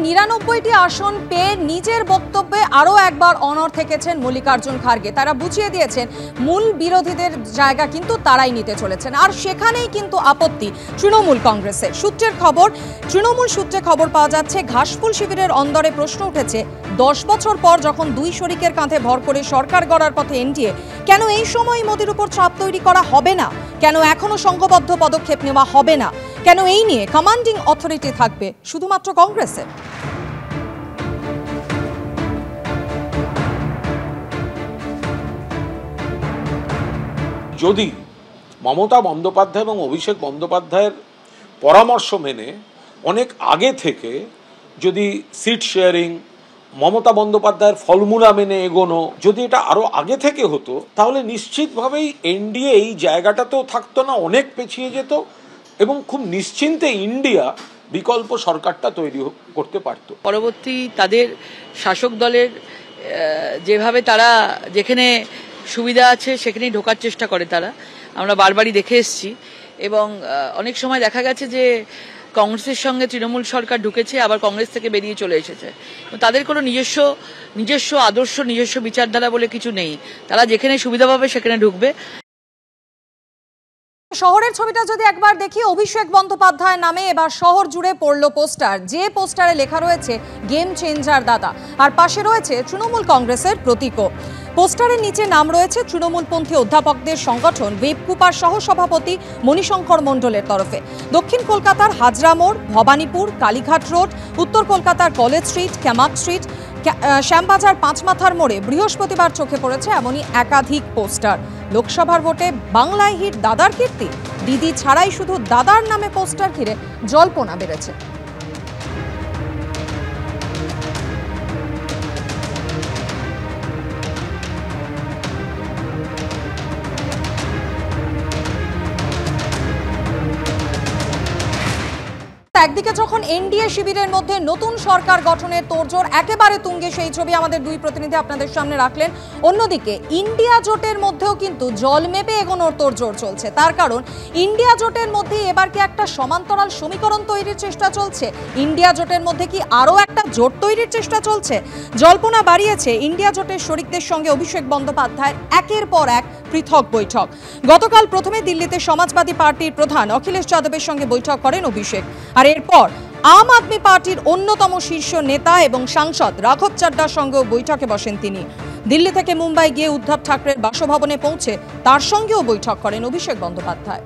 99টি আসন পেয়ে নিজের বক্তব্যে আরও একবার অনড় থেকেছেন মল্লিকার্জুন খার্গে। তারা বুঝিয়ে দিয়েছেন মূল বিরোধীদের জায়গা কিন্তু তারাই নিতে চলেছেন, আর সেখানেই কিন্তু আপত্তি তৃণমূল কংগ্রেসের। তৃণমূল সূত্রে খবর পাওয়া যাচ্ছে, ঘাসফুল শিবিরের অন্দরে প্রশ্ন উঠেছে, 10 বছর পর যখন দুই শরিকের কাঁধে ভর করে সরকার গড়ার পথে এনডিএ, কেন এই সময় মোদির উপর চাপ তৈরি করা হবে না? কেন এখনো সংঘবদ্ধ পদক্ষেপ নেওয়া হবে না? কেন এই নিয়ে কমান্ডিং অথরিটি থাকবে শুধুমাত্র কংগ্রেসের? যদি মমতা বন্দ্যোপাধ্যায় এবং অভিষেক বন্দ্যোপাধ্যায়ের পরামর্শ মেনে অনেক আগে থেকে যদি সিট শেয়ারিং, মমতা বন্দ্যোপাধ্যায়ের ফর্মুলা মেনে এগোনো, যদি এটা আরো আগে থেকে হতো, তাহলে নিশ্চিতভাবেই এনডিএ এই জায়গাটাতেও থাকতো না, অনেক পেছিয়ে যেত এবং খুব নিশ্চিন্তে ইন্ডিয়া বিকল্প সরকারটা তৈরি করতে পারত। পরবর্তী তাদের শাসক দলের যেভাবে তারা যেখানে সুবিধা আছে সেখানেই ঢোকার চেষ্টা করে, তারা আমরা বারবারই দেখে এসেছি। এবং অনেক সময় দেখা গেছে যে কংগ্রেসের সঙ্গে তৃণমূল সরকার ঢুকেছে, আবার কংগ্রেস থেকে বেরিয়ে চলে এসেছে। তাদের কোনো নিজস্ব আদর্শ, নিজস্ব বিচারধারা বলে কিছু নেই। তারা যেখানে সুবিধা পাবে সেখানে ঢুকবে। শহরের ছবিটা যদি একবার দেখি, অভিষেক বন্দ্যোপাধ্যায় নামে এবার শহর জুড়ে পড়লো পোস্টার, যে পোস্টারে লেখা রয়েছে গেম চেঞ্জার দাদা, আর পাশে রয়েছে তৃণমূল কংগ্রেসের প্রতীকও। পোস্টারের নিচে নাম রয়েছে তৃণমূলপন্থী অধ্যাপকদের সংগঠন ওয়েবকুপার সহসভাপতি মণিশঙ্কর মণ্ডলের তরফে। দক্ষিণ কলকাতার হাজরা মোড়, ভবানীপুর, কালীঘাট রোড, উত্তর কলকাতার college street, Camac street, Shyambazar পাঁচমাথার মোড়ে বৃহস্পতিবার চোখে পড়েছে এমনই একাধিক পোস্টার। লোকসভার ভোটে বাংলায় হিট দাদার কীর্তি, দিদি ছাড়াই শুধু দাদার নামে পোস্টার ঘিরে জল্পনা বেড়েছে। একদিকে যখন এনডিএ শিবিরের মধ্যে নতুন সরকার গঠনের তোড়জোড় একেবারে তুঙ্গে, সেই ছবি আমাদের দুই প্রতিনিধি আপনাদের সামনে রাখলেন। অন্যদিকে ইন্ডিয়া জোটের মধ্যেও কিন্তু জল মেপে এগোনোর তোড়জোড় চলছে। তার কারণ, ইন্ডিয়া জোটের মধ্যে এবার কি একটা সমান্তরাল সমীকরণ তৈরির চেষ্টা চলছে? ইন্ডিয়া জোটের মধ্যে কি আরও একটা জোট তৈরির চেষ্টা চলছে? জল্পনা বাড়িয়েছে ইন্ডিয়া জোটের শরিকদের সঙ্গে অভিষেক বন্দ্যোপাধ্যায়ের একের পর এক পৃথক বৈঠক। গতকাল প্রথমে দিল্লিতে সমাজবাদী পার্টির প্রধান অখিলেশ যাদবের সঙ্গে বৈঠক করেন অভিষেক, আর এরপর আম আদমি পার্টির অন্যতম শীর্ষ নেতা এবং সাংসদ রাঘব চাড্ডার সঙ্গেও বৈঠকে বসেন তিনি। দিল্লি থেকে মুম্বাই গিয়ে উদ্ধব ঠাকরের বাসভবনে পৌঁছে তার সঙ্গেও বৈঠক করেন অভিষেক বন্দ্যোপাধ্যায়।